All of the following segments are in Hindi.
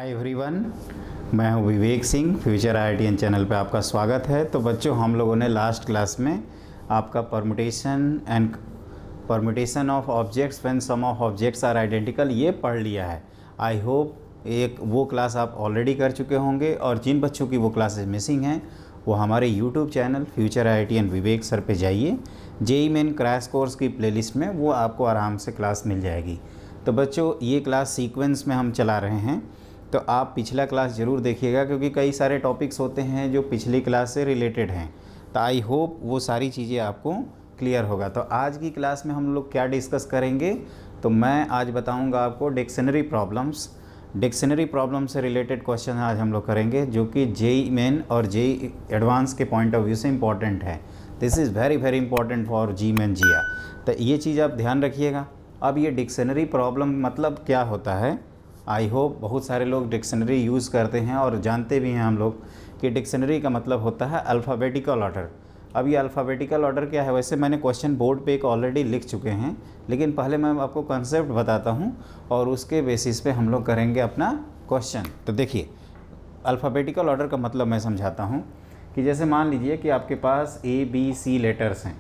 हाय एवरीवन, मैं हूं Vivek Singh. Future IITN channel पे आपका स्वागत है। तो बच्चों, हम लोगों ने लास्ट क्लास में आपका permutation of objects when some of objects are identical ये पढ़ लिया है। आई होप एक वो क्लास आप ऑलरेडी कर चुके होंगे, और जिन बच्चों की वो क्लासेस मिसिंग हैं वो हमारे यूट्यूब चैनल फ्यूचर IITN विवेक सर पे जाइए। JEE मेन क्रैश कोर्स की प्लेलिस्ट में वो आपको आराम से क्लास मिल जाएगी। तो बच्चों, ये क्लास सीक्वेंस में हम चला रहे हैं, तो आप पिछला क्लास ज़रूर देखिएगा, क्योंकि कई सारे टॉपिक्स होते हैं जो पिछली क्लास से रिलेटेड हैं। तो आई होप वो सारी चीज़ें आपको क्लियर होगा। तो आज की क्लास में हम लोग क्या डिस्कस करेंगे, तो मैं आज बताऊंगा आपको डिक्शनरी प्रॉब्लम से रिलेटेड क्वेश्चन आज हम लोग करेंगे, जो कि JEE मेन और JEE एडवांस के पॉइंट ऑफ व्यू से इम्पॉर्टेंट है। This is very very important for JEE main GR। तो ये चीज़ आप ध्यान रखिएगा। अब ये डिक्शनरी प्रॉब्लम मतलब क्या होता है, आई होप बहुत सारे लोग डिक्शनरी यूज़ करते हैं और जानते भी हैं हम लोग कि डिक्शनरी का मतलब होता है अल्फ़ाबेटिकल ऑर्डर। अब ये अल्फ़ाबेटिकल ऑर्डर क्या है, वैसे मैंने क्वेश्चन बोर्ड पे एक ऑलरेडी लिख चुके हैं, लेकिन पहले मैं आपको कंसेप्ट बताता हूँ और उसके बेसिस पे हम लोग करेंगे अपना क्वेश्चन। तो देखिए, अल्फ़ाबेटिकल ऑर्डर का मतलब मैं समझाता हूँ कि जैसे मान लीजिए कि आपके पास ABC लेटर्स हैं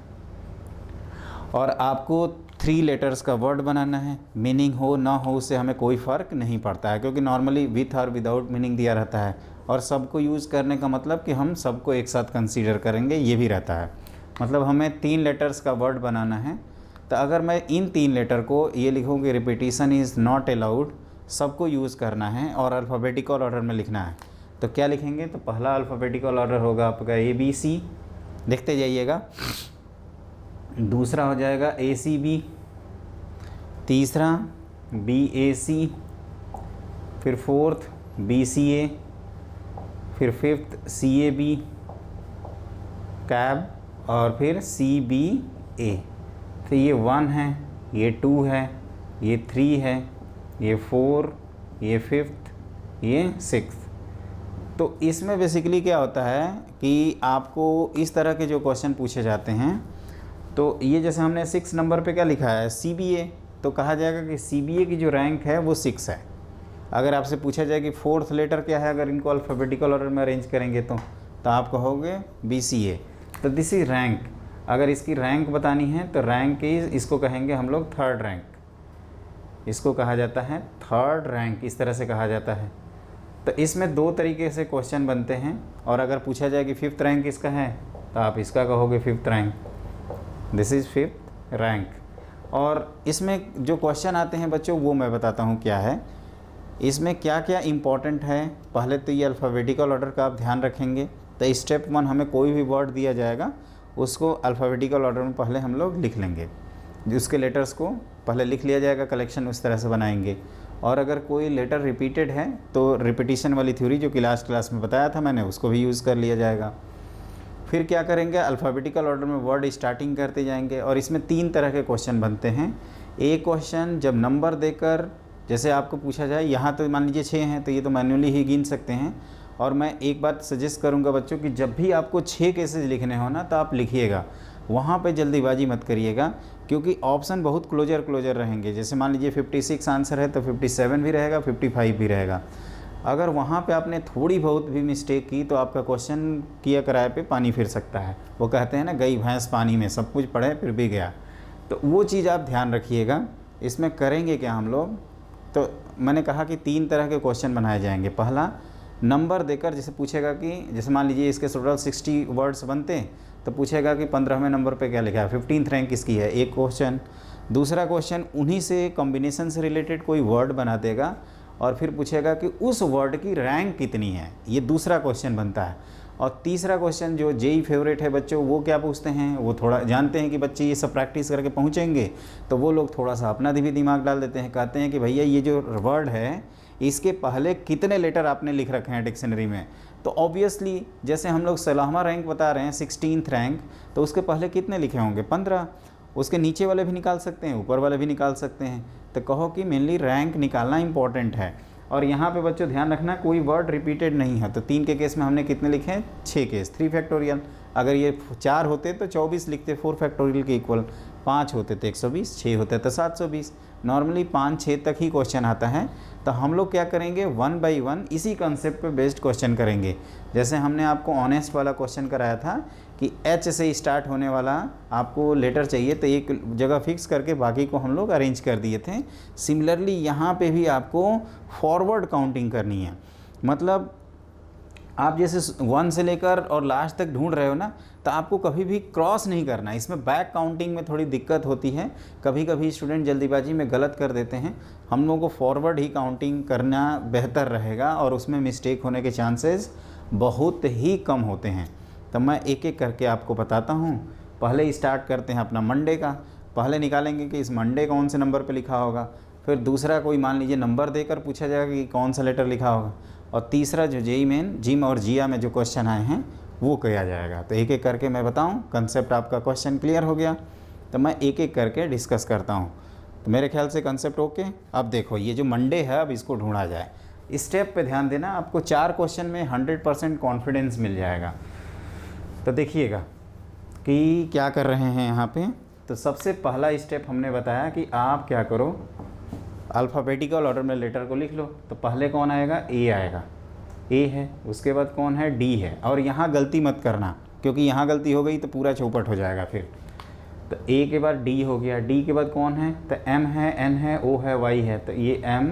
और आपको 3 लेटर्स का वर्ड बनाना है। मीनिंग हो ना हो उससे हमें कोई फ़र्क नहीं पड़ता है, क्योंकि normally with or without meaning दिया रहता है, और सबको यूज़ करने का मतलब कि हम सबको एक साथ कंसीडर करेंगे, ये भी रहता है। मतलब हमें 3 लेटर्स का वर्ड बनाना है। तो अगर मैं इन 3 लेटर को ये लिखूँ कि रिपीटिशन इज़ नॉट अलाउड, सबको यूज़ करना है और अल्फ़ाबेटिकल ऑर्डर में लिखना है, तो क्या लिखेंगे? तो पहला अल्फ़ाबेटिकल ऑर्डर होगा आपका ABC, देखते जाइएगा। दूसरा हो जाएगा ACB, तीसरा BAC, फिर फोर्थ BCA, फिर फिफ्थ CAB कैब, और फिर CBA। तो ये 1 है, ये 2 है, ये 3 है, ये 4, ये 5th, ये 6th। तो इसमें बेसिकली क्या होता है कि आपको इस तरह के जो क्वेश्चन पूछे जाते हैं, तो ये जैसे हमने 6 नंबर पे क्या लिखा है CBA, तो कहा जाएगा कि CBA की जो रैंक है वो 6 है। अगर आपसे पूछा जाए कि 4th लेटर क्या है, अगर इनको अल्फ़ाबेटिकल ऑर्डर में अरेंज करेंगे तो आप कहोगे BCA। तो दिस इज रैंक। अगर इसकी रैंक बतानी है तो रैंक इसको कहेंगे हम लोग 3rd रैंक, इसको कहा जाता है 3rd रैंक, इस तरह से कहा जाता है। तो इसमें 2 तरीके से क्वेश्चन बनते हैं, और अगर पूछा जाए कि 5th रैंक इसका है तो आप इसका कहोगे 5th rank, this is 5th rank. और इसमें जो क्वेश्चन आते हैं बच्चों, वो मैं बताता हूँ क्या है, इसमें क्या क्या इम्पॉर्टेंट है। पहले तो ये अल्फ़ाबेटिकल ऑर्डर का आप ध्यान रखेंगे। तो स्टेप 1, हमें कोई भी वर्ड दिया जाएगा उसको अल्फ़ाबेटिकल ऑर्डर में पहले हम लोग लिख लेंगे, उसके लेटर्स को पहले लिख लिया जाएगा, कलेक्शन उस तरह से बनाएंगे। और अगर कोई लेटर रिपीटेड है तो रिपीटिशन वाली थ्योरी जो कि लास्ट क्लास में बताया था मैंने, उसको भी यूज़ कर लिया जाएगा। फिर क्या करेंगे, अल्फ़ाबेटिकल ऑर्डर में वर्ड स्टार्टिंग करते जाएंगे, और इसमें 3 तरह के क्वेश्चन बनते हैं। एक क्वेश्चन जब नंबर देकर, जैसे आपको पूछा जाए, यहाँ तो मान लीजिए 6 हैं, तो ये तो मैन्युअली ही गिन सकते हैं। और मैं एक बात सजेस्ट करूँगा बच्चों कि जब भी आपको 6 केसेज लिखने हो ना, तो आप लिखिएगा, वहाँ पे जल्दीबाजी मत करिएगा, क्योंकि ऑप्शन बहुत क्लोजर रहेंगे। जैसे मान लीजिए 56 आंसर है तो 57 भी रहेगा, 55 भी रहेगा। अगर वहाँ पे आपने थोड़ी बहुत भी मिस्टेक की तो आपका क्वेश्चन किया कराए पे पानी फिर सकता है। वो कहते हैं ना, गई भैंस पानी में, सब कुछ पढ़े फिर भी गया। तो वो चीज़ आप ध्यान रखिएगा। इसमें करेंगे क्या हम लोग, तो मैंने कहा कि 3 तरह के क्वेश्चन बनाए जाएंगे। पहला, नंबर देकर जैसे पूछेगा कि, जैसे मान लीजिए इसके टोटल 60 वर्ड्स बनते हैं, तो पूछेगा कि 15वें नंबर पे क्या लिखा है, 15th रैंक किसकी है, एक क्वेश्चन। दूसरा क्वेश्चन, उन्हीं से कॉम्बिनेशन से रिलेटेड कोई वर्ड बना देगा और फिर पूछेगा कि उस वर्ड की रैंक कितनी है, ये दूसरा क्वेश्चन बनता है। और तीसरा क्वेश्चन जो JEE फेवरेट है बच्चों, वो क्या पूछते हैं, वो थोड़ा जानते हैं कि बच्चे ये सब प्रैक्टिस करके पहुँचेंगे, तो वो लोग थोड़ा सा अपना भी दिमाग डाल देते हैं। कहते हैं कि भैया ये जो वर्ड है इसके पहले कितने लेटर आपने लिख रखे हैं डिक्शनरी में। तो ऑब्वियसली जैसे हम लोग 16वां रैंक बता रहे हैं, 16th रैंक, तो उसके पहले कितने लिखे होंगे, 15। उसके नीचे वाले भी निकाल सकते हैं, ऊपर वाले भी निकाल सकते हैं। तो कहो कि मेनली रैंक निकालना इंपॉर्टेंट है। और यहाँ पे बच्चों ध्यान रखना, कोई वर्ड रिपीटेड नहीं है। तो 3 के केस में हमने कितने लिखे हैं, 6 केस, 3 फैक्टोरियल। अगर ये 4 होते तो 24 लिखते 4 फैक्टोरियल के इक्वल, 5 होते तो 120, 6 होते तो 720। नॉर्मली 5-6 तक ही क्वेश्चन आता है। तो हम लोग क्या करेंगे, 1 बाई 1 इसी कंसेप्ट पे बेस्ड क्वेश्चन करेंगे। जैसे हमने आपको ऑनेस्ट वाला क्वेश्चन कराया था कि एच से स्टार्ट होने वाला आपको लेटर चाहिए, तो एक जगह फिक्स करके बाकी को हम लोग अरेंज कर दिए थे। सिमिलरली यहाँ पे भी आपको फॉरवर्ड काउंटिंग करनी है। मतलब आप जैसे 1 से लेकर और लास्ट तक ढूंढ रहे हो ना, तो आपको कभी भी क्रॉस नहीं करना। इसमें बैक काउंटिंग में थोड़ी दिक्कत होती है, कभी कभी स्टूडेंट जल्दीबाजी में गलत कर देते हैं। हम लोगों को फॉरवर्ड ही काउंटिंग करना बेहतर रहेगा और उसमें मिस्टेक होने के चांसेस बहुत ही कम होते हैं। तो मैं एक एक करके आपको बताता हूँ। पहले स्टार्ट करते हैं अपना मंडे का। पहले निकालेंगे कि इस मंडे कौन से नंबर पर लिखा होगा, फिर दूसरा कोई मान लीजिए नंबर देकर पूछा जाएगा कि कौन सा लेटर लिखा होगा, और तीसरा जो जेई मेन जिम और जिया में जो क्वेश्चन आए हैं वो किया जाएगा। तो एक एक करके मैं बताऊं, कंसेप्ट आपका क्वेश्चन क्लियर हो गया तो मैं एक एक करके डिस्कस करता हूं। तो मेरे ख्याल से कंसेप्ट ओके। अब देखो ये जो मंडे है, अब इसको ढूंढा जाए। स्टेप पे ध्यान देना, आपको 4 क्वेश्चन में 100% कॉन्फिडेंस मिल जाएगा। तो देखिएगा कि क्या कर रहे हैं यहाँ पे। तो सबसे पहला स्टेप हमने बताया कि आप क्या करो, अल्फ़ाबेटिकल ऑर्डर में लेटर को लिख लो। तो पहले कौन आएगा, ए आएगा, ए है। उसके बाद कौन है, डी है। और यहाँ गलती मत करना, क्योंकि यहाँ गलती हो गई तो पूरा चौपट हो जाएगा फिर। तो ए के बाद डी हो गया, डी के बाद कौन है, तो एम है, एन है, ओ है, वाई है। तो ये एम,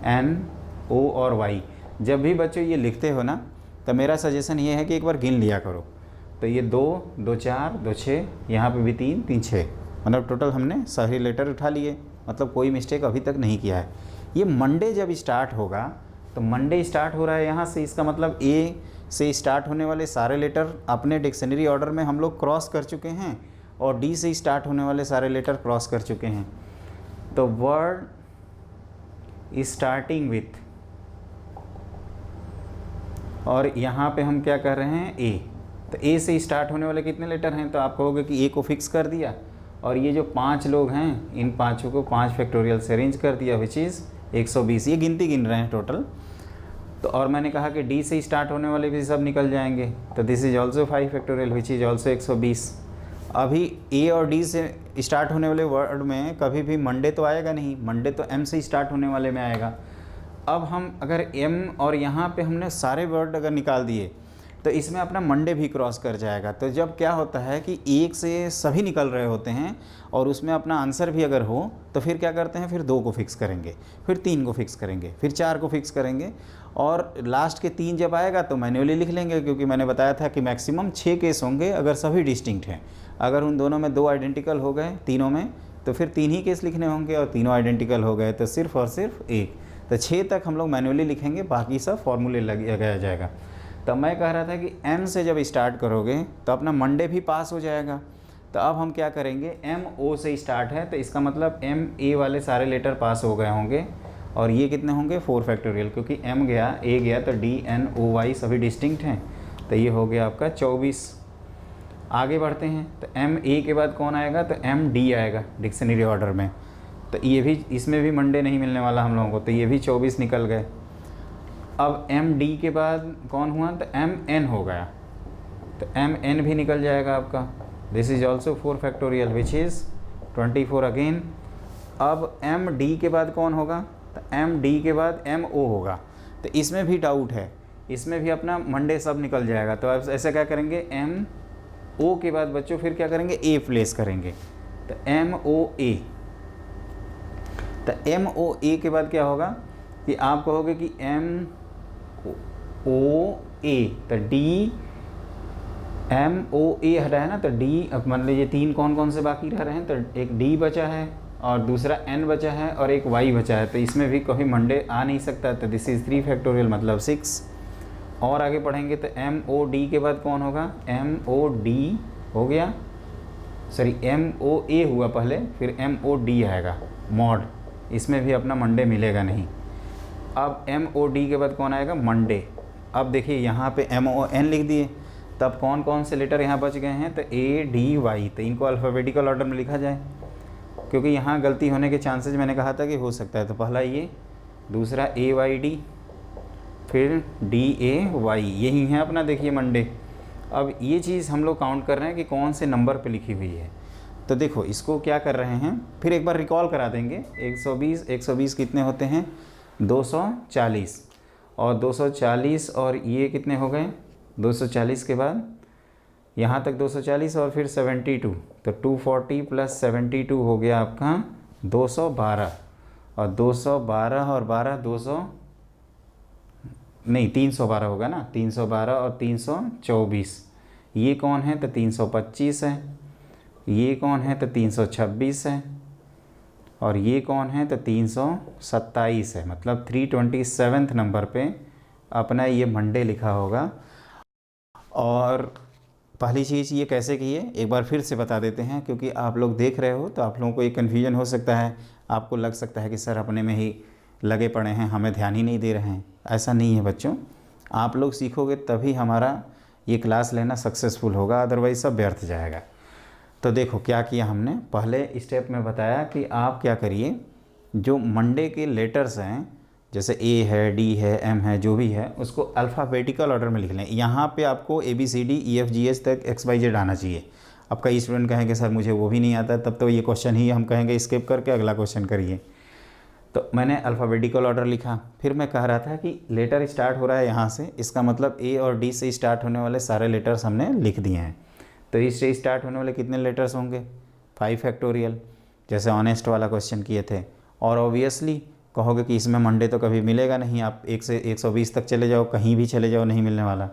एन, ओ और वाई। जब भी बच्चों ये लिखते हो ना, तो मेरा सजेशन ये है कि एक बार गिन लिया करो। तो ये 2, 2 4, 2 6, यहाँ पे भी 3, 3 6, मतलब टोटल हमने सही लेटर उठा लिए। मतलब कोई मिस्टेक अभी तक नहीं किया है। ये मंडे जब स्टार्ट होगा, तो मंडे स्टार्ट हो रहा है यहाँ से, इसका मतलब ए से स्टार्ट होने वाले सारे लेटर अपने डिक्शनरी ऑर्डर में हम लोग क्रॉस कर चुके हैं, और डी से स्टार्ट होने वाले सारे लेटर क्रॉस कर चुके हैं। तो वर्ड स्टार्टिंग विथ, और यहाँ पे हम क्या कर रहे हैं, ए। तो ए से स्टार्ट होने वाले कितने लेटर हैं, तो आप कहोगे कि ए को फिक्स कर दिया, और ये जो 5 लोग हैं इन 5 को 5 फैक्टोरियल से अरेंज कर दिया, विच इज़ 120। ये गिनती गिन रहे हैं टोटल। तो और मैंने कहा कि डी से स्टार्ट होने वाले भी सब निकल जाएंगे, तो this is also 5 factorial which is also 120। अभी ए और डी से स्टार्ट होने वाले वर्ड में कभी भी मंडे तो आएगा नहीं, मंडे तो एम से स्टार्ट होने वाले में आएगा। अब हम अगर एम और यहाँ पे हमने सारे वर्ड अगर निकाल दिए, तो इसमें अपना मंडे भी क्रॉस कर जाएगा। तो जब क्या होता है कि एक से सभी निकल रहे होते हैं और उसमें अपना आंसर भी अगर हो, तो फिर क्या करते हैं, फिर 2 को फिक्स करेंगे, फिर 3 को फिक्स करेंगे, फिर 4 को फिक्स करेंगे, और लास्ट के 3 जब आएगा तो मैन्युअली लिख लेंगे। क्योंकि मैंने बताया था कि मैक्सिमम 6 केस होंगे अगर सभी डिस्टिंक्ट हैं। अगर उन दोनों में 2 आइडेंटिकल हो गए तीनों में, तो फिर 3 ही केस लिखने होंगे, और तीनों आइडेंटिकल हो गए तो सिर्फ और सिर्फ 1। तो 6 तक हम लोग मैन्युअली लिखेंगे, बाकी सब फॉर्मूले लगाया जाएगा। तब मैं कह रहा था कि एम से जब स्टार्ट करोगे तो अपना मंडे भी पास हो जाएगा। तो अब हम क्या करेंगे, एम ओ से स्टार्ट है, तो इसका मतलब एम ए वाले सारे लेटर पास हो गए होंगे, और ये कितने होंगे, 4 फैक्टोरियल, क्योंकि एम गया, ए गया, तो डी एन ओ वाई सभी डिस्टिंक्ट हैं। तो ये हो गया आपका 24। आगे बढ़ते हैं, तो एम ए के बाद कौन आएगा, तो एम डी आएगा डिक्शनरी ऑर्डर में। तो ये भी, इसमें भी मंडे नहीं मिलने वाला हम लोगों को, तो ये भी 24 निकल गए। अब एम डी के बाद कौन हुआ, तो एम एन हो गया, तो एम एन भी निकल जाएगा आपका। This is also 4 factorial which is 24 again. अब एम डी के बाद कौन होगा, तो एम डी के बाद एम ओ होगा। तो इसमें भी डाउट है, इसमें भी अपना मंडे सब निकल जाएगा। तो अब ऐसे क्या करेंगे, एम ओ के बाद बच्चों फिर क्या करेंगे, ए प्लेस करेंगे, तो एम ओ ए। तो एम ओ ए के बाद क्या होगा कि आप कहोगे कि एम ओ ए, तो डी एम ओ ए हटा है ना, तो डी, अब मान लीजिए 3 कौन कौन से बाकी रह रहे हैं, तो एक डी बचा है, और दूसरा एन बचा है, और एक वाई बचा है। तो इसमें भी कभी मंडे आ नहीं सकता, तो दिस इज़ 3 फैक्टोरियल मतलब 6। और आगे पढ़ेंगे तो एम ओ डी के बाद कौन होगा, एम ओ डी हो गया, सॉरी एम ओ ए हुआ पहले, फिर एम ओ डी आएगा मॉड, इसमें भी अपना मंडे मिलेगा नहीं। अब एम ओ डी के बाद कौन आएगा, मंडे। अब देखिए यहाँ पे एम ओ एन लिख दिए, तब कौन कौन से लेटर यहाँ बच गए हैं, तो ए डी वाई। तो इनको अल्फ़ाबेटिकल ऑर्डर में लिखा जाए, क्योंकि यहाँ गलती होने के चांसेस मैंने कहा था कि हो सकता है। तो पहला ये, दूसरा ए वाई डी, फिर डी ए वाई, यही है अपना देखिए मंडे। अब ये चीज़ हम लोग काउंट कर रहे हैं कि कौन से नंबर पे लिखी हुई है। तो देखो इसको क्या कर रहे हैं, फिर एक बार रिकॉल करा देंगे। 120 कितने होते हैं, 240, और 240 और ये कितने हो गए, 240 के बाद यहाँ तक 240 और फिर 72, तो 240 प्लस 72 हो गया आपका 212, और 212 और 12 200 नहीं 312 होगा ना, 312 और 324, ये कौन है तो 325 है, ये कौन है तो 326 है, और ये कौन है तो 327 है। मतलब 327 नंबर पे अपना ये मंडे लिखा होगा। और पहली चीज़ ये कैसे की है एक बार फिर से बता देते हैं, क्योंकि आप लोग देख रहे हो तो आप लोगों को एक कन्फ्यूजन हो सकता है, आपको लग सकता है कि सर अपने में ही लगे पड़े हैं, हमें ध्यान ही नहीं दे रहे हैं। ऐसा नहीं है बच्चों, आप लोग सीखोगे तभी हमारा ये क्लास लेना सक्सेसफुल होगा, अदरवाइज़ सब व्यर्थ जाएगा। तो देखो क्या किया हमने, पहले स्टेप में बताया कि आप क्या करिए, जो मंडे के लेटर्स हैं जैसे ए है, डी है, एम है, जो भी है उसको अल्फ़ाबेटिकल ऑर्डर में लिख लें। यहाँ पे आपको ABCD EFGH तक XYZ आना चाहिए। अब कई स्टूडेंट कहेंगे सर मुझे वो भी नहीं आता, तब तो ये क्वेश्चन ही हम कहेंगे स्किप करके अगला क्वेश्चन करिए। तो मैंने अल्फ़ाबेटिकल ऑर्डर लिखा, फिर मैं कह रहा था कि लेटर स्टार्ट हो रहा है यहाँ से, इसका मतलब A और D से स्टार्ट होने वाले सारे लेटर्स हमने लिख दिए हैं। तो इससे स्टार्ट होने वाले कितने लेटर्स होंगे, 5 फैक्टोरियल, जैसे ऑनेस्ट वाला क्वेश्चन किए थे। और ऑब्वियसली कहोगे कि इसमें मंडे तो कभी मिलेगा नहीं, आप 1 से 120 तक चले जाओ, कहीं भी चले जाओ नहीं मिलने वाला।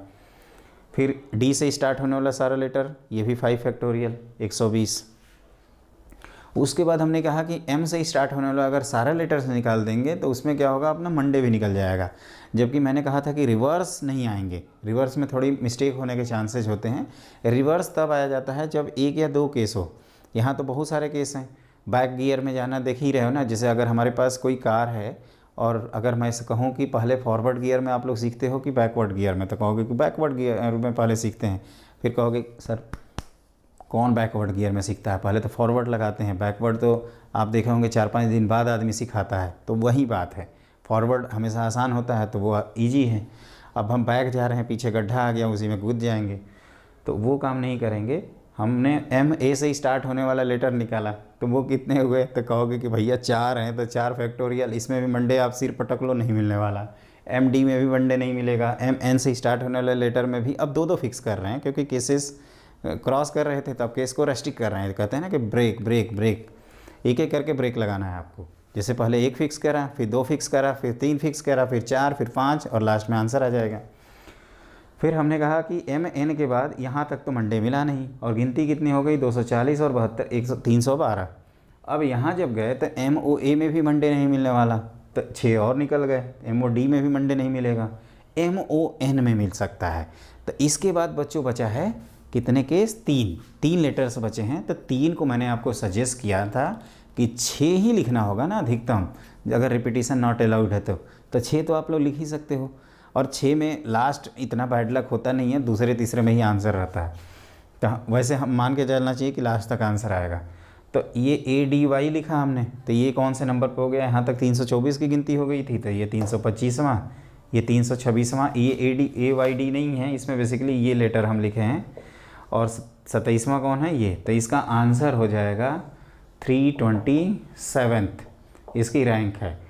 फिर डी से स्टार्ट होने वाला सारा लेटर, ये भी 5 फैक्टोरियल 120। उसके बाद हमने कहा कि एम से स्टार्ट होने वाला अगर सारा लेटर्स निकाल देंगे तो उसमें क्या होगा, अपना मंडे भी निकल जाएगा। जबकि मैंने कहा था कि रिवर्स नहीं आएंगे, रिवर्स में थोड़ी मिस्टेक होने के चांसेस होते हैं। रिवर्स तब आया जाता है जब 1 या 2 केस हो। यहाँ तो बहुत सारे केस हैं। बैक गियर में जाना देख ही रहे हो ना, जैसे अगर हमारे पास कोई कार है और अगर मैं इसे कहूँ कि पहले फॉरवर्ड गियर में आप लोग सीखते हो कि बैकवर्ड गियर में, तो कहोगे कि बैकवर्ड गियर में पहले सीखते हैं। फिर कहोगे सर कौन बैकवर्ड गियर में सीखता है, पहले तो फॉरवर्ड लगाते हैं, बैकवर्ड तो आप देखे होंगे 4-5 दिन बाद आदमी सिखाता है। तो वही बात है, फॉरवर्ड हमेशा आसान होता है तो वो ईजी है। अब हम बैक जा रहे हैं, पीछे गड्ढा आ गया, उसी में कूद जाएंगे, तो वो काम नहीं करेंगे। हमने MA से स्टार्ट होने वाला लेटर निकाला, तो वो कितने हुए, तो कहोगे कि भैया 4 हैं तो 4 फैक्टोरियल, इसमें भी मंडे आप सिर पटक लो नहीं मिलने वाला। MD में भी मंडे नहीं मिलेगा। MN से स्टार्ट होने वाले लेटर में भी अब 2-2 फिक्स कर रहे हैं, क्योंकि केसेस क्रॉस कर रहे थे तब केस को रेस्ट्रिक्ट कर रहे हैं। कहते हैं ना कि ब्रेक ब्रेक ब्रेक, एक एक करके ब्रेक लगाना है आपको। जैसे पहले 1 फिक्स करा, फिर 2 फिक्स करा, फिर 3 फिक्स करा, फिर 4, फिर 5 और लास्ट में आंसर आ जाएगा। फिर हमने कहा कि MN के बाद यहाँ तक तो मंडे मिला नहीं, और गिनती कितनी हो गई, 240 और 72 312। अब यहाँ जब गए तो MOA में भी मंडे नहीं मिलने वाला, तो 6 और निकल गए। MOD में भी मंडे नहीं मिलेगा, MON में मिल सकता है। तो इसके बाद बच्चों बचा है कितने केस, 3 लेटर्स बचे हैं। तो 3 को मैंने आपको सजेस्ट किया था कि 6 ही लिखना होगा ना अधिकतम, अगर रिपीटिशन नॉट अलाउड है तो 6 तो आप लोग लिख ही सकते हो। और 6 में लास्ट इतना बैड लक होता नहीं है, दूसरे तीसरे में ही आंसर रहता है। तो वैसे हम मान के चलना चाहिए कि लास्ट तक आंसर आएगा। तो ये ADY लिखा हमने, तो ये कौन से नंबर पर हो गया, यहाँ तक 324 की गिनती हो गई थी, तो ये 325वां, ये 326वां। ये AYD नहीं है इसमें, बेसिकली ये लेटर हम लिखे हैं। और 27वां कौन है, ये। तो इसका आंसर हो जाएगा 327, इसकी रैंक है।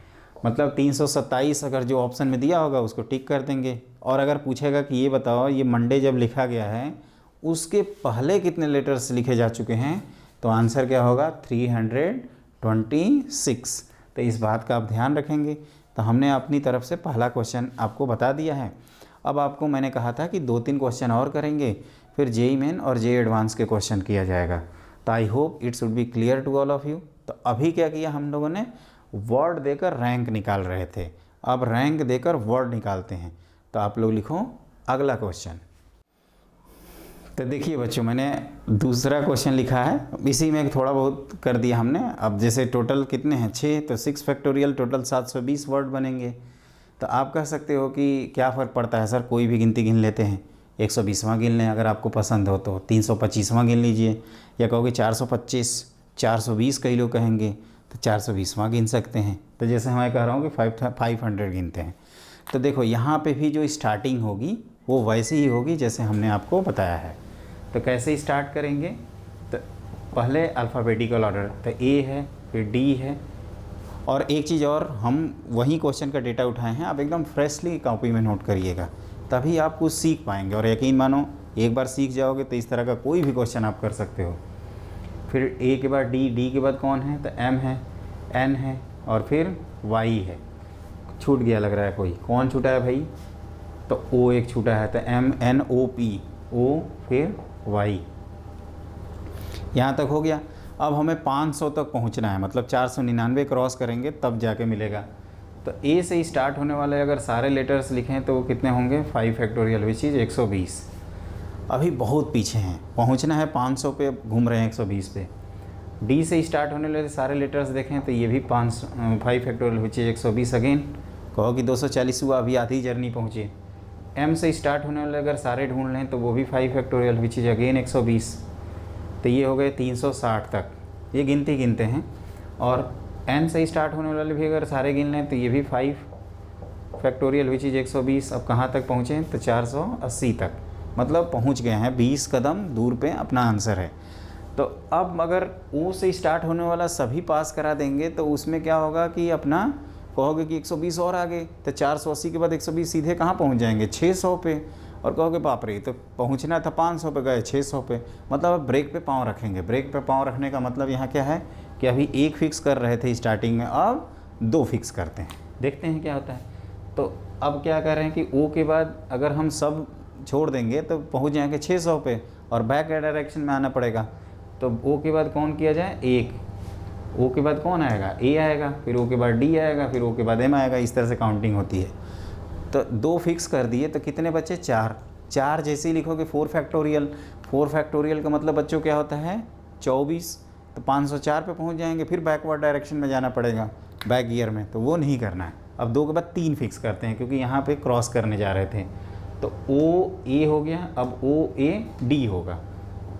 मतलब 327 अगर जो ऑप्शन में दिया होगा उसको टिक कर देंगे। और अगर पूछेगा कि ये बताओ ये मंडे जब लिखा गया है उसके पहले कितने लेटर्स लिखे जा चुके हैं, तो आंसर क्या होगा, 326। तो इस बात का आप ध्यान रखेंगे। तो हमने अपनी तरफ से पहला क्वेश्चन आपको बता दिया है। अब आपको मैंने कहा था कि 2-3 क्वेश्चन और करेंगे, फिर JEE मेन और JEE एडवांस के क्वेश्चन किया जाएगा। तो I hope it should be clear to all of you. तो अभी क्या किया हम लोगों ने, वर्ड देकर रैंक निकाल रहे थे, अब रैंक देकर वर्ड निकालते हैं। तो आप लोग लिखो अगला क्वेश्चन। तो देखिए बच्चों, मैंने दूसरा क्वेश्चन लिखा है, इसी में थोड़ा बहुत कर दिया हमने। अब जैसे टोटल कितने हैं, 6, तो 6 फैक्टोरियल टोटल 720 वर्ड बनेंगे। तो आप कह सकते हो कि क्या फ़र्क पड़ता है सर, कोई भी गिनती गिन लेते हैं, 120वां गिन लें अगर आपको पसंद हो, तो 325वां गिन लीजिए, या कहोगे 425, 420 कई लोग कहेंगे, तो 420वां गिन सकते हैं। तो जैसे मैं कह रहा हूँ कि 500 गिनते हैं। तो देखो यहाँ पे भी जो स्टार्टिंग होगी वो वैसी ही होगी जैसे हमने आपको बताया है। तो कैसे स्टार्ट करेंगे, तो पहले अल्फ़ाबेटिकल ऑर्डर, तो ए है, फिर डी है। और एक चीज़ और, हम वही क्वेश्चन का डेटा उठाए हैं, आप एकदम फ्रेशली कॉपी में नोट करिएगा, तभी आप कुछ सीख पाएंगे। और यकीन मानो एक बार सीख जाओगे तो इस तरह का कोई भी क्वेश्चन आप कर सकते हो। फिर ए के बाद डी, डी के बाद कौन है, तो एम है, एन है, और फिर वाई है। छूट गया लग रहा है कोई, कौन छूटा है भाई, तो ओ एक छूटा है, तो एम एन ओ पी, ओ फिर वाई। यहाँ तक हो गया। अब हमें 500 तक पहुँचना है, मतलब 499 क्रॉस करेंगे तब जाके मिलेगा। तो ए से स्टार्ट होने वाले अगर सारे लेटर्स लिखें तो वो कितने होंगे, 5 फैक्टोरियल विच इज़ 120। अभी बहुत पीछे हैं, पहुंचना है 500 पे, घूम रहे हैं 120 पे। डी से स्टार्ट होने वाले सारे लेटर्स देखें तो ये भी 5 फैक्टोरियल विच इज़ 120 अगेन, कहो कि 240 हुआ, अभी आधी जर्नी पहुँचे। एम से स्टार्ट होने वाले अगर सारे ढूंढ लें तो वो भी 5 फैक्टोरियल विच इज़ अगेन 120, तो ये हो गए 360 तक, ये गिनती गिनते हैं। और एन से स्टार्ट होने वाले भी अगर सारे गिन लें तो ये भी 5 फैक्टोरियल विच इज़ 120। अब कहाँ तक पहुँचे, तो 480 तक, मतलब पहुँच गए हैं, 20 कदम दूर पे अपना आंसर है। तो अब अगर ओ से स्टार्ट होने वाला सभी पास करा देंगे तो उसमें क्या होगा कि अपना कहोगे कि 120 और आगे, तो 480 के बाद 120 सीधे कहाँ पहुँच जाएंगे, 600 पे। और कहोगे बाप रे, तो पहुँचना था 500 पे, गए 600 पे, मतलब अब ब्रेक पे पाँव रखेंगे। ब्रेक पे पाँव रखने का मतलब यहाँ क्या है कि अभी एक फिक्स कर रहे थे स्टार्टिंग में, अब 2 फिक्स करते हैं, देखते हैं क्या होता है। तो अब क्या कर रहे हैं कि ओ के बाद अगर हम सब छोड़ देंगे तो पहुँच जाएंगे 600 पे, और बैक डायरेक्शन में आना पड़ेगा। तो ओ के बाद कौन किया जाए, एक, ओ के बाद कौन आएगा, ए आएगा, फिर ओ के बाद डी आएगा, फिर ओ के बाद एम आएगा, इस तरह से काउंटिंग होती है। तो 2 फिक्स कर दिए तो कितने बचे, 4। 4 जैसे ही लिखोगे 4 फैक्टोरियल, 4 फैक्टोरियल का मतलब बच्चों क्या होता है, 24, तो 504 पे पहुंच जाएंगे, फिर बैकवर्ड डायरेक्शन में जाना पड़ेगा, बैक गियर में, तो वो नहीं करना है। अब 2 के बाद 3 फिक्स करते हैं क्योंकि यहाँ पे क्रॉस करने जा रहे थे। तो ओ ए हो गया, अब ओ ए डी होगा,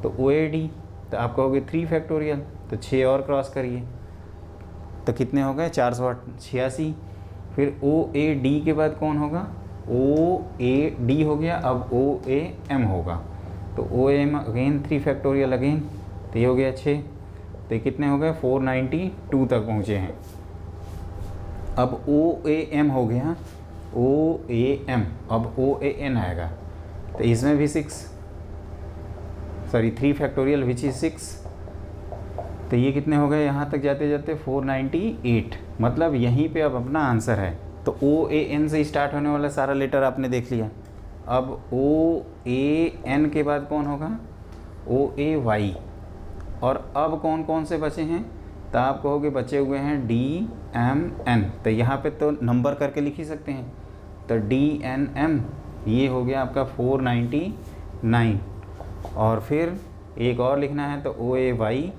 तो ओ ए डी, तो आप कहोगे 3 फैक्टोरियल, तो 6 और क्रॉस करिए, तो कितने हो गए, 486। फिर ओ ए डी के बाद कौन होगा, ओ ए डी हो गया, अब ओ ए एम होगा, तो O M again 3 factorial again, तो ये हो गया 6। तो कितने हो गए, 492 तक पहुँचे हैं। अब ओ ए एम हो गया, ओ ए एम, अब ओ ए एन आएगा, तो इसमें भी 3 फैक्टोरियल विच इज़ 6। तो ये कितने हो गए, यहाँ तक जाते जाते 498, मतलब यहीं पे अब अपना आंसर है। तो ओ ए एन से स्टार्ट होने वाला सारा लेटर आपने देख लिया। अब ओ ए एन के बाद कौन होगा, ओ ए वाई, और अब कौन कौन से बचे हैं, तो आप कहोगे बचे हुए हैं डी एम एन, तो यहाँ पे तो नंबर करके लिख ही सकते हैं, तो डी एन एम, ये हो गया आपका 499। और फिर एक और लिखना है, तो ओ ए वाई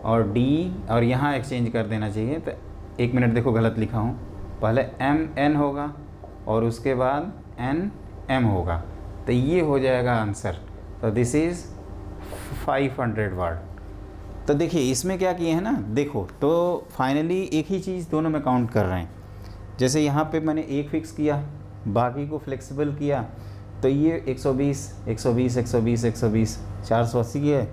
और डी, और यहाँ एक्सचेंज कर देना चाहिए। तो 1 मिनट, देखो गलत लिखा हूँ, पहले एम एन होगा और उसके बाद एन एम होगा, तो ये हो जाएगा आंसर। तो दिस इज़ 500 वर्ड। तो देखिए इसमें क्या किए हैं ना, देखो तो फाइनली एक ही चीज़ दोनों में काउंट कर रहे हैं। जैसे यहाँ पे मैंने 1 फिक्स किया, बाकी को फ्लेक्सिबल किया, तो ये 120 120 120 120 480 है।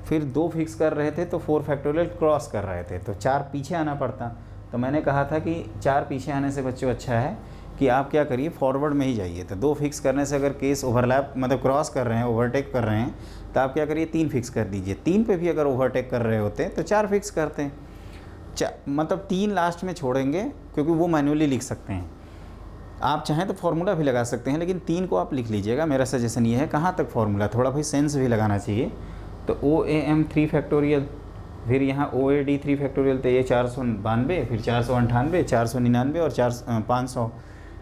फिर 2 फिक्स कर रहे थे तो 4 फैक्टोरियल क्रॉस कर रहे थे, तो 4 पीछे आना पड़ता। तो मैंने कहा था कि 4 पीछे आने से बच्चों अच्छा है कि आप क्या करिए, फॉरवर्ड में ही जाइए। तो 2 फिक्स करने से अगर केस ओवरलैप, मतलब क्रॉस कर रहे हैं, ओवरटेक कर रहे हैं, तो आप क्या करिए, 3 फिक्स कर दीजिए। 3 पे भी अगर ओवरटेक कर रहे होते तो 4 फिक्स करते हैं, मतलब 3 लास्ट में छोड़ेंगे क्योंकि वो मैन्युअली लिख सकते हैं। आप चाहें तो फार्मूला भी लगा सकते हैं, लेकिन 3 को आप लिख लीजिएगा। मेरा सजेशन ये है, कहाँ तक फार्मूला, थोड़ा भाई सेंस भी लगाना चाहिए। तो ओ ए एम 3 फैक्टोरियल, फिर यहाँ ओ ए डी 3 फैक्टोरियल, तो ये 492, फिर 498, 499 और 500।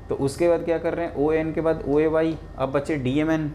तो उसके बाद क्या कर रहे हैं, ओ एन के बाद ओ ए वाई, अब बच्चे डी एम एन,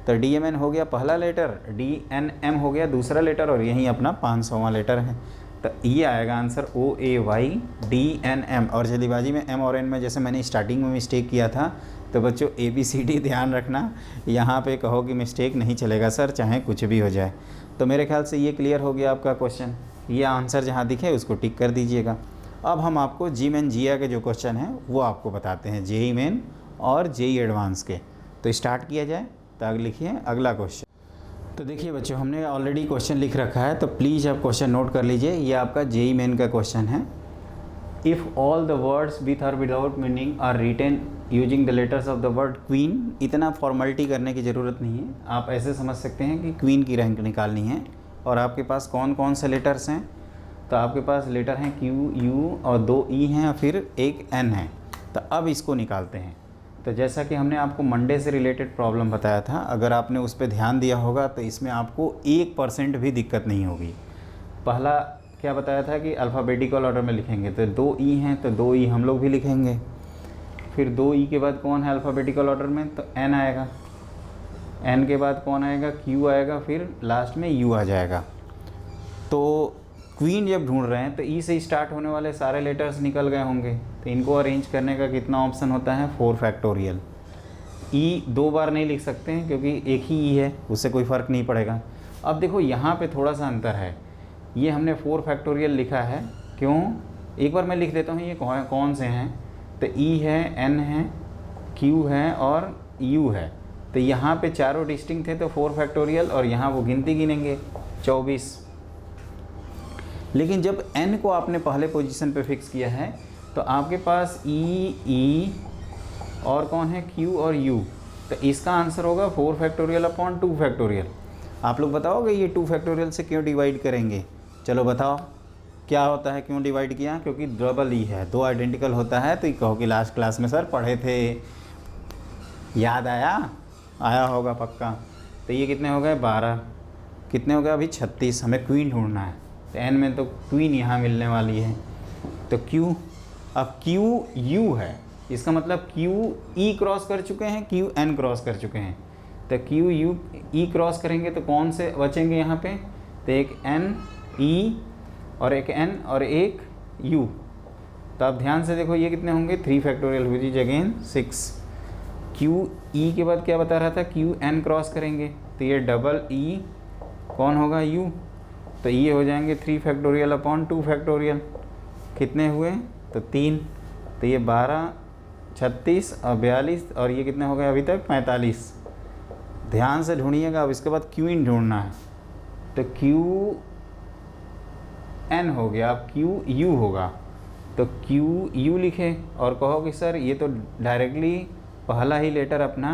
तो डी एम एन हो गया पहला लेटर, डी एन एम हो गया दूसरा लेटर, और यहीं अपना 500वां लेटर है। तो ये आएगा आंसर ओ ए वाई डी एन एम। और जल्दीबाजी में एम और एन में जैसे मैंने स्टार्टिंग में मिस्टेक किया था, तो बच्चों ए बी सी डी ध्यान रखना, यहाँ पे कहो कि मिस्टेक नहीं चलेगा सर, चाहे कुछ भी हो जाए। तो मेरे ख्याल से ये क्लियर हो गया आपका क्वेश्चन। ये आंसर जहाँ दिखे उसको टिक कर दीजिएगा। अब हम आपको जी मेन जिया के जो क्वेश्चन हैं वो आपको बताते हैं, जेई मेन और जेई एडवांस के। तो स्टार्ट किया जाए। तो आगे लिखिए अगला क्वेश्चन। तो देखिए बच्चों, हमने ऑलरेडी क्वेश्चन लिख रखा है, तो प्लीज़ आप क्वेश्चन नोट कर लीजिए। ये आपका जेईई मेन का क्वेश्चन है। If all the words with or without meaning are written using the letters of the word queen. इतना फॉर्मेलिटी करने की ज़रूरत नहीं है, आप ऐसे समझ सकते हैं कि क्वीन की रैंक निकालनी है। और आपके पास कौन कौन से लेटर्स हैं? तो आपके पास लेटर हैं क्यू, यू और 2 ई हैं और फिर एक एन है। तो अब इसको निकालते हैं। तो जैसा कि हमने आपको मंडे से रिलेटेड प्रॉब्लम बताया था, अगर आपने उस पर ध्यान दिया होगा तो इसमें आपको 1% भी दिक्कत नहीं होगी। पहला क्या बताया था कि अल्फ़ाबेटिकल ऑर्डर में लिखेंगे, तो 2 ई हैं तो 2 ई हम लोग भी लिखेंगे। फिर 2 ई के बाद कौन है अल्फ़ाबेटिकल ऑर्डर में? तो एन आएगा। एन के बाद कौन आएगा? क्यू आएगा। फिर लास्ट में यू आ जाएगा। तो क्वीन जब ढूंढ रहे हैं तो ई से स्टार्ट होने वाले सारे लेटर्स निकल गए होंगे। तो इनको अरेंज करने का कितना ऑप्शन होता है? 4 फैक्टोरियल। ई 2 बार नहीं लिख सकते हैं क्योंकि एक ही ई है, उससे कोई फ़र्क नहीं पड़ेगा। अब देखो यहाँ पे थोड़ा सा अंतर है। ये हमने 4 फैक्टोरियल लिखा है, क्यों? एक बार मैं लिख देता हूँ ये कौन से हैं। तो ई है, एन है, क्यू है और यू है। तो यहाँ पे चारों डिस्टिंक्ट थे तो 4 फैक्टोरियल, और यहाँ वो गिनती गिनेंगे 24। लेकिन जब n को आपने पहले पोजीशन पे फिक्स किया है तो आपके पास ई और कौन है? q और u। तो इसका आंसर होगा 4 फैक्टोरियल अपॉन 2 फैक्टोरियल। आप लोग बताओगे ये 2 फैक्टोरियल से क्यों डिवाइड करेंगे? चलो बताओ क्या होता है, क्यों डिवाइड किया? क्योंकि डबल ई है, 2 आइडेंटिकल होता है। तो ये कहो कि लास्ट क्लास में सर पढ़े थे, याद आया होगा पक्का। तो ये कितने हो गए? 12। कितने हो गए अभी? 36। हमें क्वीन ढूंढना है। तो एन में तो क्वीन यहाँ मिलने वाली है। तो क्यू, अब क्यू यू है, इसका मतलब क्यू ई क्रॉस कर चुके हैं, क्यू एन क्रॉस कर चुके हैं। तो क्यू यू ई क्रॉस करेंगे तो कौन से बचेंगे यहाँ पे? तो एक एन ई और एक एन और एक यू। तो आप ध्यान से देखो ये कितने होंगे? 3 factorial which is again 6। Q E के बाद क्या बता रहा था? क्यू एन क्रॉस करेंगे तो ये डबल ई कौन होगा? यू। तो ये हो जाएंगे 3 फैक्टोरियल अपॉन 2 फैक्टोरियल। कितने हुए? तो 3। तो ये 12, 36 और 42, और ये कितने हो गए अभी तक? 45। ध्यान से ढूंढिएगा। अब इसके बाद क्वीन ढूंढना है। तो क्यू एन हो गया, अब क्यू यू होगा। तो क्यू यू लिखे और कहो कि सर ये तो डायरेक्टली पहला ही लेटर अपना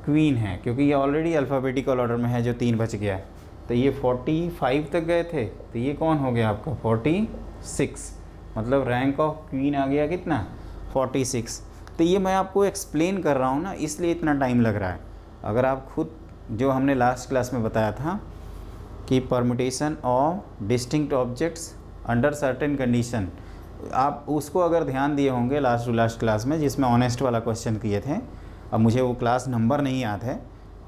क्वीन है, क्योंकि ये ऑलरेडी अल्फ़ाबेटिकल ऑर्डर में है जो 3 बच गया है। तो ये 45 तक गए थे, तो ये कौन हो गया आपका? 46। मतलब रैंक ऑफ क्वीन आ गया कितना? 46। तो ये मैं आपको एक्सप्लेन कर रहा हूँ ना, इसलिए इतना टाइम लग रहा है। अगर आप खुद, जो हमने लास्ट क्लास में बताया था कि permutation of distinct objects under certain condition, आप उसको अगर ध्यान दिए होंगे लास्ट क्लास में, जिसमें ऑनेस्ट वाला क्वेश्चन किए थे, अब मुझे वो क्लास नंबर नहीं याद है,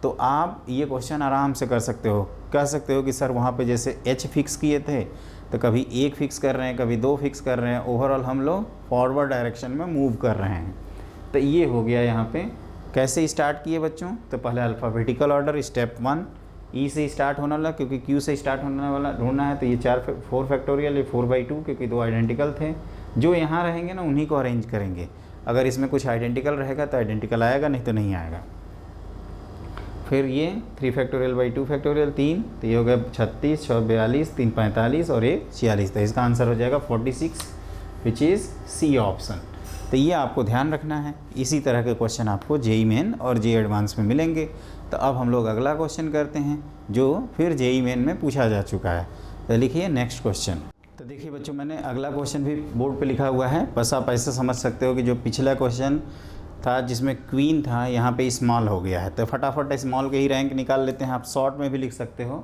तो आप ये क्वेश्चन आराम से कर सकते हो। कह सकते हो कि सर वहाँ पे जैसे एच फिक्स किए थे, तो कभी 1 फिक्स कर रहे हैं, कभी 2 फिक्स कर रहे हैं, ओवरऑल हम लोग फॉरवर्ड डायरेक्शन में मूव कर रहे हैं। तो ये हो गया यहाँ पे। कैसे स्टार्ट किए बच्चों? तो पहले अल्फ़ाबेटिकल ऑर्डर स्टेप 1 ई से स्टार्ट होने वाला, क्योंकि क्यू से स्टार्ट होने वाला ढूंढना है। तो ये 4 फैक्टोरियल, ये 4/2, क्योंकि 2 आइडेंटिकल थे। जो यहाँ रहेंगे ना उन्हीं को अरेंज करेंगे। अगर इसमें कुछ आइडेंटिकल रहेगा तो आइडेंटिकल आएगा, नहीं तो नहीं आएगा। फिर ये 3 फैक्टोरियल बाई 2 फैक्टोरियल 3, तो ये हो गया 36, 6 42, 3 45 और 1 46। तो इसका आंसर हो जाएगा 46, विच इज़ सी ऑप्शन। तो ये आपको ध्यान रखना है। इसी तरह के क्वेश्चन आपको जेईई मेन और जेईई एडवांस में मिलेंगे। तो अब हम लोग अगला क्वेश्चन करते हैं, जो फिर जेईई मेन में पूछा जा चुका है। तो लिखिए नेक्स्ट क्वेश्चन। तो देखिए बच्चों, मैंने अगला क्वेश्चन भी बोर्ड पे लिखा हुआ है। बस आप ऐसे समझ सकते हो कि जो पिछला क्वेश्चन था जिसमें क्वीन था, यहाँ पे स्मॉल हो गया है। तो फटाफट स्मॉल के ही रैंक निकाल लेते हैं। आप शॉर्ट में भी लिख सकते हो,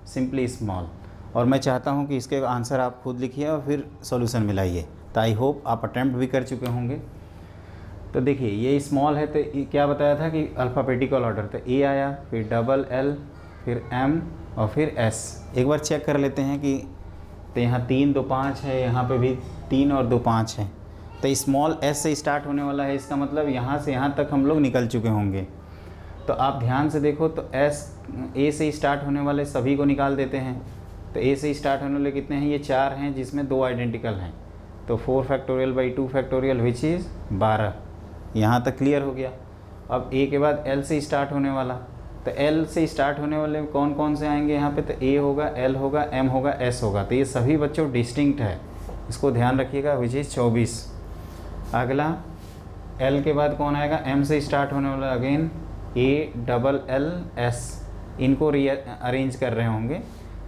सिंपली स्मॉल। और मैं चाहता हूँ कि इसके आंसर आप खुद लिखिए और फिर सॉल्यूशन मिलाइए। तो आई होप आप अटैम्प्ट भी कर चुके होंगे। तो देखिए ये स्मॉल है, तो क्या बताया था कि अल्फ़ाबेटिकल ऑर्डर। तो ए आया, फिर डबल एल, फिर एम और फिर एस। एक बार चेक कर लेते हैं कि, तो यहाँ 3 2 5 है, यहाँ पे भी 3 और 2 5 है। तो स्मॉल एस से स्टार्ट होने वाला है, इसका मतलब यहाँ से यहाँ तक हम लोग निकल चुके होंगे। तो आप ध्यान से देखो, तो एस ए से स्टार्ट होने वाले सभी को निकाल देते हैं। तो ए से स्टार्ट होने वाले कितने हैं? ये 4 हैं, जिसमें 2 आइडेंटिकल हैं। तो 4 factorial by 2 factorial which is 12। यहाँ तक क्लियर हो गया। अब ए के बाद एल से स्टार्ट होने वाला, तो एल से स्टार्ट होने वाले कौन कौन से आएंगे यहाँ पे, तो ए होगा, एल होगा, एम होगा, एस होगा। तो ये सभी बच्चों डिस्टिंक्ट है, इसको ध्यान रखिएगा, विच इज़ 24। अगला एल के बाद कौन आएगा, एम से स्टार्ट होने वाला, again A double L S, इनको अरेंज कर रहे होंगे,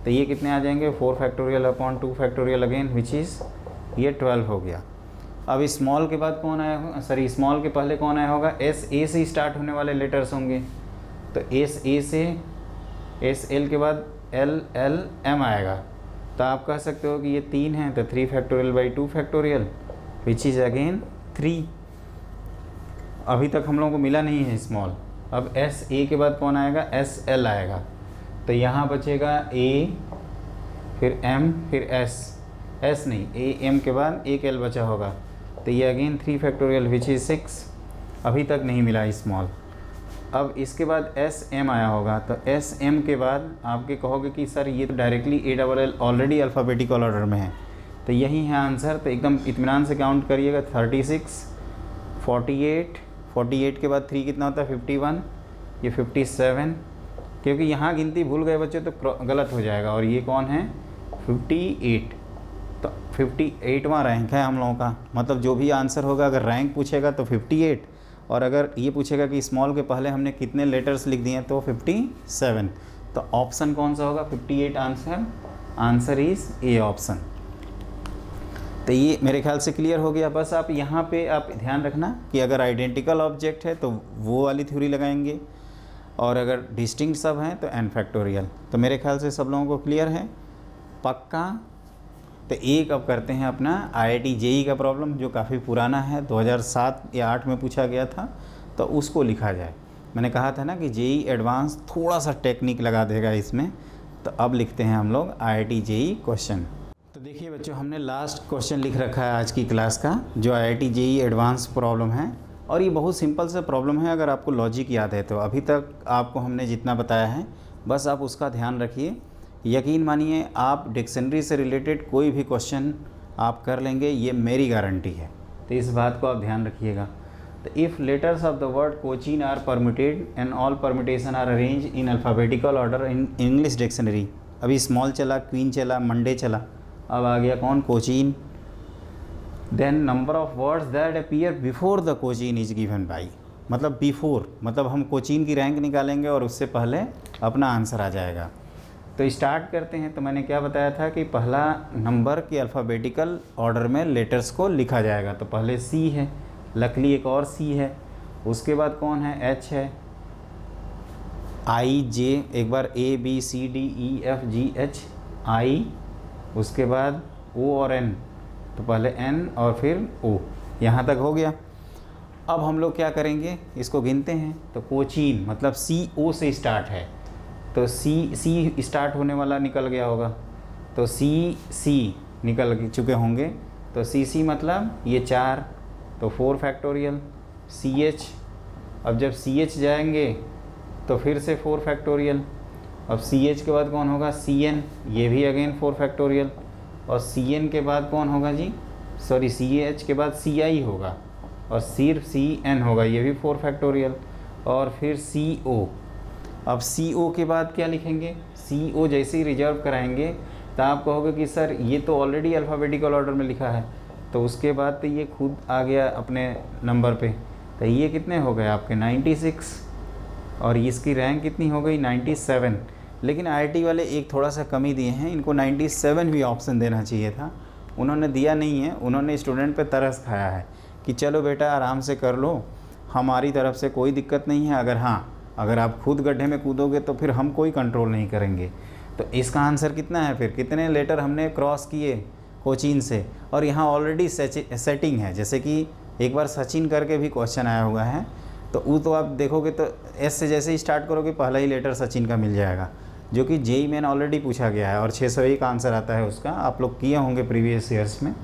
तो ये कितने आ जाएंगे, 4 factorial upon 2 factorial again, which is ये 12 हो गया। अब स्मॉल के बाद कौन आया होगा, सॉरी स्मॉल के पहले कौन आया होगा, एस ए से स्टार्ट होने वाले लेटर्स होंगे, तो एस ए से एस एल के बाद एल एल एम आएगा, तो आप कह सकते हो कि ये 3 है, तो 3 factorial by 2 factorial which is again 3। अभी तक हम लोगों को मिला नहीं है स्मॉल। अब एस ए के बाद कौन आएगा, एस एल आएगा, तो यहाँ बचेगा ए, फिर एम, फिर एस नहीं, ए एम के बाद एक एल बचा होगा, तो ये अगेन 3 फैक्टोरियल विच इज़ 6। अभी तक नहीं मिला स्मॉल। अब इसके बाद एस एम आया होगा, तो एस एम के बाद आपके कहोगे कि सर ये तो directly A double L already alphabetical order में है, तो यही है आंसर। तो एकदम इत्मीनान से काउंट करिएगा, 36, 48 के बाद 3 कितना होता है, 51, ये 57, क्योंकि यहाँ गिनती भूल गए बच्चे तो गलत हो जाएगा। और ये कौन है, 58, तो 58वां रैंक है हम लोगों का। मतलब जो भी आंसर होगा, अगर रैंक पूछेगा तो 58, और अगर ये पूछेगा कि स्मॉल के पहले हमने कितने लेटर्स लिख दिए तो 57। तो ऑप्शन कौन सा होगा, 58 आंसर इज़ ए ऑप्शन। तो ये मेरे ख्याल से क्लियर हो गया। बस आप यहाँ पे आप ध्यान रखना कि अगर आइडेंटिकल ऑब्जेक्ट है तो वो वाली थ्योरी लगाएंगे, और अगर डिस्टिंक्ट सब हैं तो एन फैक्टोरियल। तो मेरे ख्याल से सब लोगों को क्लियर है पक्का। तो एक अब करते हैं अपना IIT JEE का प्रॉब्लम, जो काफ़ी पुराना है, 2007 या 8 में पूछा गया था, तो उसको लिखा जाए। मैंने कहा था ना कि JEE एडवांस थोड़ा सा टेक्निक लगा देगा इसमें। तो अब लिखते हैं हम लोग IIT JEE क्वेश्चन। तो देखिए बच्चों, हमने लास्ट क्वेश्चन लिख रखा है आज की क्लास का, जो IIT JEE एडवांस प्रॉब्लम है, और ये बहुत सिंपल सा प्रॉब्लम है। अगर आपको लॉजिक याद है तो अभी तक आपको हमने जितना बताया है बस आप उसका ध्यान रखिए। यकीन मानिए आप डिक्शनरी से रिलेटेड कोई भी क्वेश्चन आप कर लेंगे, ये मेरी गारंटी है। तो इस बात को आप ध्यान रखिएगा। तो if letters of the word Cochin are permitted and all permutation are arrange in alphabetical order in English dictionary. अभी स्मॉल चला, क्वीन चला, मंडे चला, अब आ गया कौन, Cochin. Then number of words that appear before the Cochin is given by, मतलब बिफोर, मतलब हम कोचीन की रैंक निकालेंगे और उससे पहले अपना आंसर आ जाएगा। तो स्टार्ट करते हैं। तो मैंने क्या बताया था कि पहला नंबर के अल्फ़ाबेटिकल ऑर्डर में लेटर्स को लिखा जाएगा। तो पहले सी है, लकली एक और सी है, उसके बाद कौन है, एच है, आई जे, एक बार A B C D E F G H I, उसके बाद ओ और एन, तो पहले एन और फिर ओ, यहाँ तक हो गया। अब हम लोग क्या करेंगे, इसको गिनते हैं। तो कोचीन मतलब सी ओ से स्टार्ट है, तो सी स्टार्ट होने वाला निकल गया होगा, तो सी निकल चुके होंगे, तो सी मतलब ये 4, तो 4 फैक्टोरियल, सी एच, अब जब सी एच जाएंगे तो फिर से 4 फैक्टोरियल, अब सी एच के बाद कौन होगा, सी एन, ये भी अगेन 4 फैक्टोरियल, और सी एन के बाद कौन होगा जी, सॉरी सी एच के बाद सी आई होगा, और सिर्फ सी एन होगा, ये भी 4 फैक्टोरियल, और फिर सी ओ। अब सी ओ के बाद क्या लिखेंगे, सी ओ जैसे ही रिजर्व कराएंगे तो आप कहोगे कि सर ये तो ऑलरेडी अल्फ़ाबेटिकल ऑर्डर में लिखा है, तो उसके बाद तो ये खुद आ गया अपने नंबर पे। तो ये कितने हो गए आपके 96, और इसकी रैंक कितनी हो गई 97। लेकिन IIT वाले एक थोड़ा सा कमी दिए हैं, इनको 97 भी ऑप्शन देना चाहिए था, उन्होंने दिया नहीं है। उन्होंने स्टूडेंट पे तरस खाया है कि चलो बेटा आराम से कर लो, हमारी तरफ से कोई दिक्कत नहीं है, अगर आप खुद गड्ढे में कूदोगे तो फिर हम कोई कंट्रोल नहीं करेंगे। तो इसका आंसर कितना है, फिर कितने लेटर हमने क्रॉस किए कोचीन से, और यहाँ ऑलरेडी सेटिंग है, जैसे कि एक बार सचिन करके भी क्वेश्चन आया हुआ है, तो वो तो आप देखोगे तो एस से जैसे ही स्टार्ट करोगे पहला ही लेटर सचिन का मिल जाएगा, जो कि JEE मेन ऑलरेडी पूछा गया है, और 601 आंसर आता है उसका, आप लोग किए होंगे प्रीवियस ईयर्स में।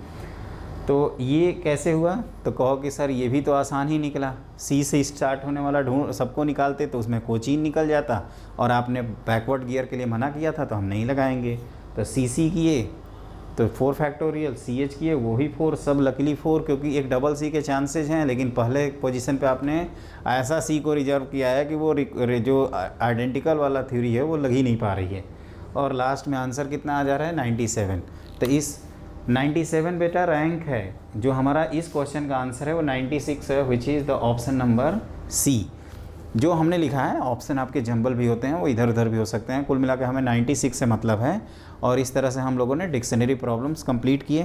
तो ये कैसे हुआ, तो कहो कि सर ये भी तो आसान ही निकला, सी से स्टार्ट होने वाला ढूंढ सबको निकालते तो उसमें कोचीन निकल जाता, और आपने बैकवर्ड गियर के लिए मना किया था तो हम नहीं लगाएंगे। तो CC किए, तो 4 फैक्टोरियल सी एच की है वो ही 4, सब लकीली 4, क्योंकि एक डबल सी के चांसेज हैं, लेकिन पहले पोजीशन पे आपने ऐसा सी को रिजर्व किया है कि वो जो आइडेंटिकल वाला थ्योरी है वो लग ही नहीं पा रही है। और लास्ट में आंसर कितना आ जा रहा है 97। तो इस 97 बेटा रैंक है, जो हमारा इस क्वेश्चन का आंसर है वो 96 है, which is the option number C. जो हमने लिखा है ऑप्शन आपके जंबल भी होते हैं, वो इधर उधर भी हो सकते हैं, कुल मिला के हमें 96 से मतलब है। और इस तरह से हम लोगों ने डिक्शनरी प्रॉब्लम्स कंप्लीट किए।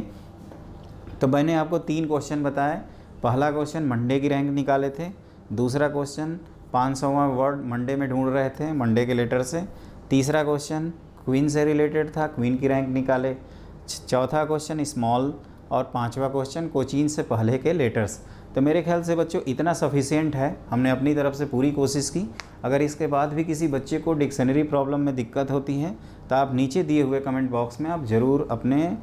तो मैंने आपको 3 क्वेश्चन बताए। पहला क्वेश्चन मंडे की रैंक निकाले थे, दूसरा क्वेश्चन 500वां वर्ड मंडे में ढूंढ रहे थे मंडे के लेटर से, तीसरा क्वेश्चन क्वीन से रिलेटेड था, क्वीन की रैंक निकाले, चौथा क्वेश्चन स्मॉल, और 5वां क्वेश्चन कोचीन से पहले के लेटर्स। तो मेरे ख्याल से बच्चों इतना सफिशिएंट है, हमने अपनी तरफ से पूरी कोशिश की। अगर इसके बाद भी किसी बच्चे को डिक्शनरी प्रॉब्लम में दिक्कत होती है तो आप नीचे दिए हुए कमेंट बॉक्स में आप ज़रूर अपने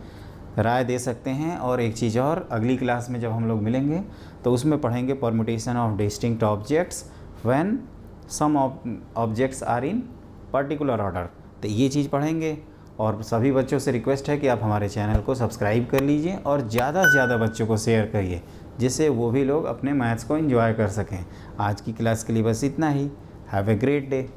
राय दे सकते हैं। और एक चीज़ और, अगली क्लास में जब हम लोग मिलेंगे तो उसमें पढ़ेंगे permutation of distinct objects when some objects are in particular order. तो ये चीज़ पढ़ेंगे। और सभी बच्चों से रिक्वेस्ट है कि आप हमारे चैनल को सब्सक्राइब कर लीजिए और ज़्यादा से ज़्यादा बच्चों को शेयर करिए, जिससे वो भी लोग अपने मैथ्स को एंजॉय कर सकें। आज की क्लास के लिए बस इतना ही। Have a great day.